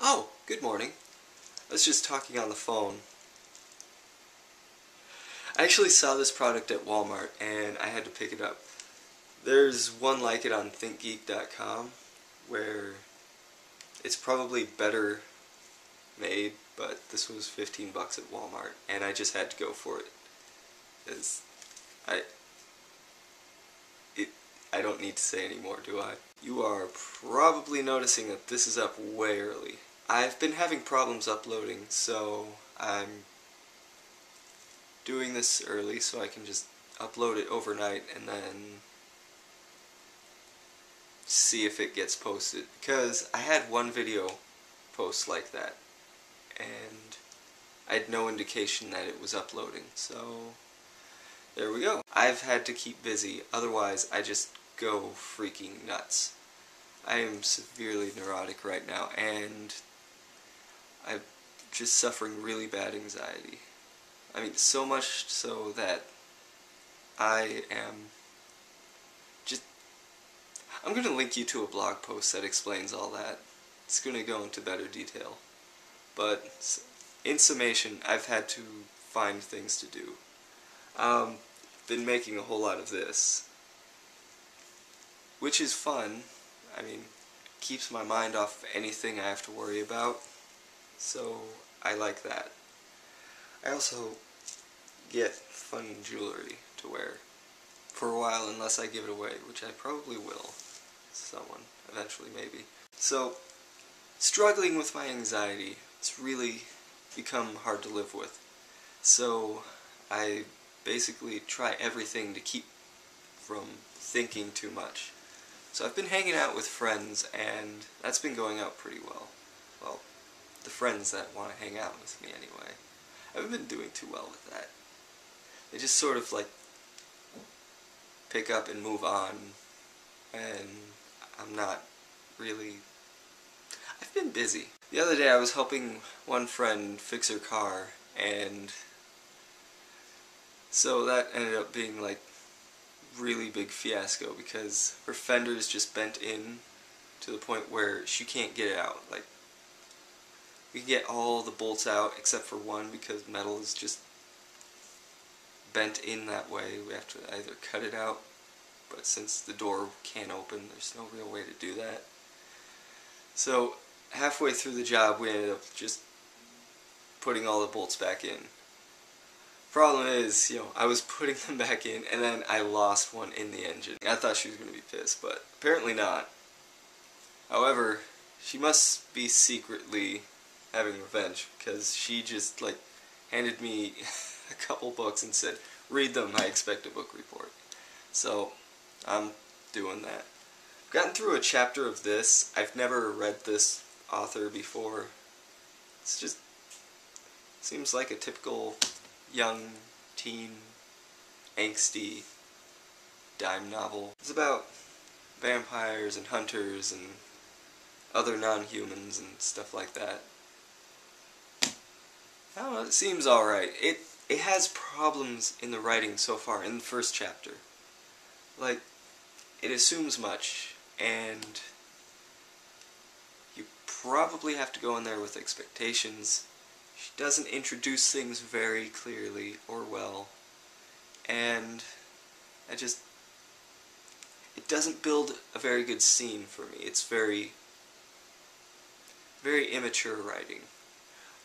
Oh, good morning. I was just talking on the phone. I actually saw this product at Walmart and I had to pick it up. There's one like it on thinkgeek.com where it's probably better made, but this was 15 bucks at Walmart and I just had to go for it. 'Cause I I don't need to say any more, do I? You are probably noticing that this is up way early. I've been having problems uploading, so I'm doing this early so I can just upload it overnight and then see if it gets posted. Because I had one video post like that and I had no indication that it was uploading, so there we go. I've had to keep busy, otherwise I just go freaking nuts. I am severely neurotic right now and I'm just suffering really bad anxiety. I mean, so much so that I am just... I'm going to link you to a blog post that explains all that. It's going to go into better detail. But in summation, I've had to find things to do. Been making a whole lot of this, which is fun. I mean, keeps my mind off anything I have to worry about, so I like that. I also get fun jewelry to wear for a while unless I give it away, which I probably will. Someone, eventually maybe. So, struggling with my anxiety, it's really become hard to live with. So, I basically try everything to keep from thinking too much. So I've been hanging out with friends and that's been going out pretty well. Well, the friends that want to hang out with me anyway. I haven't been doing too well with that. They just sort of like pick up and move on, and I'm not really... I've been busy. The other day I was helping one friend fix her car, and so that ended up being like really big fiasco because her fender is just bent in to the point where she can't get it out. Like, we can get all the bolts out except for one because metal is just bent in that way. We have to either cut it out, but since the door can't open, there's no real way to do that. So halfway through the job we ended up just putting all the bolts back in. Problem is, I was putting them back in and then I lost one in the engine. I thought she was going to be pissed, but apparently not. However, she must be secretly having revenge because she just like handed me a couple books and said, "Read them, I expect a book report." So, I'm doing that. I've gotten through a chapter of this. I've never read this author before. It's just seems like a typical young teen angsty dime novel. It's about vampires and hunters and other non-humans and stuff like that. I don't know, it seems alright. It has problems in the writing so far in the first chapter. Like, it assumes much, and you probably have to go in there with expectations. She doesn't introduce things very clearly or well, and it doesn't build a very good scene for me. It's very immature writing.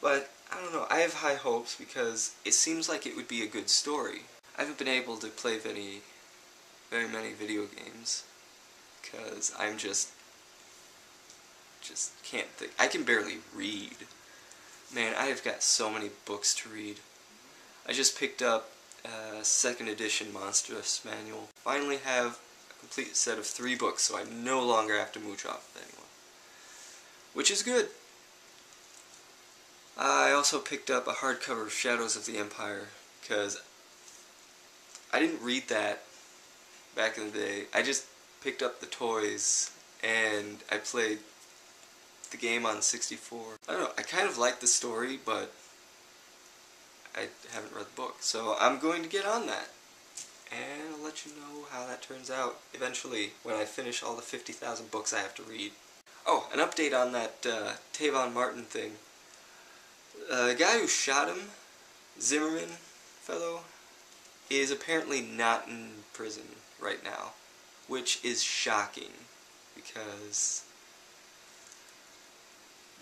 But, I don't know, I have high hopes because it seems like it would be a good story. I haven't been able to play very many video games because I'm just can't think. I can barely read. Man, I have got so many books to read. I just picked up a 2nd edition Monstrous Manual. Finally have a complete set of 3 books, so I no longer have to mooch off of anyone. Which is good. I also picked up a hardcover of Shadows of the Empire, because I didn't read that back in the day. I just picked up the toys, and I played the game on 64. I don't know, I kind of like the story, but I haven't read the book, so I'm going to get on that. And I'll let you know how that turns out eventually when I finish all the 50,000 books I have to read. Oh, an update on that Tavon Martin thing. The guy who shot him, Zimmerman fellow, is apparently not in prison right now, which is shocking because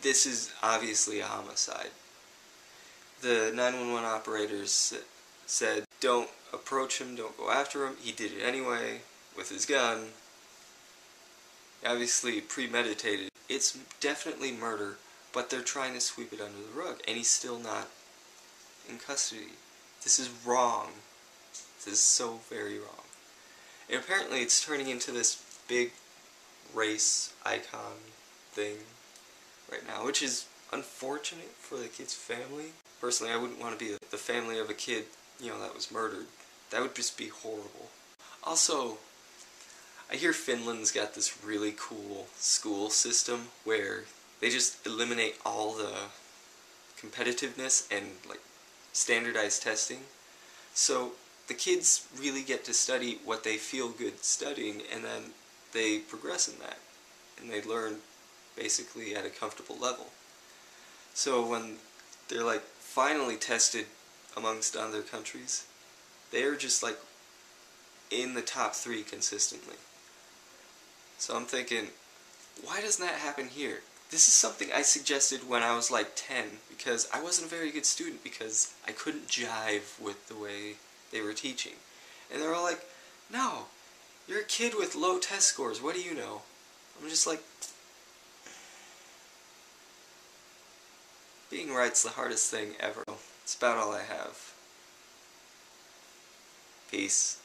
this is obviously a homicide. The 911 operators said, don't approach him, don't go after him. He did it anyway with his gun. Obviously premeditated. It's definitely murder, but they're trying to sweep it under the rug, and he's still not in custody. This is wrong. This is so very wrong. And apparently it's turning into this big race icon thing right now, which is unfortunate for the kid's family. Personally, I wouldn't want to be the family of a kid, that was murdered. That would just be horrible. Also, I hear Finland's got this really cool school system where they just eliminate all the competitiveness and standardized testing. So the kids really get to study what they feel good studying, and then they progress in that. And they learn basically at a comfortable level. So when they're finally tested amongst other countries, they're just in the top 3 consistently. So I'm thinking, why doesn't that happen here? This is something I suggested when I was 10, because I wasn't a very good student because I couldn't jive with the way they were teaching. And they're all like, no, you're a kid with low test scores, what do you know? I'm just like, being right's the hardest thing ever. That's about all I have. Peace.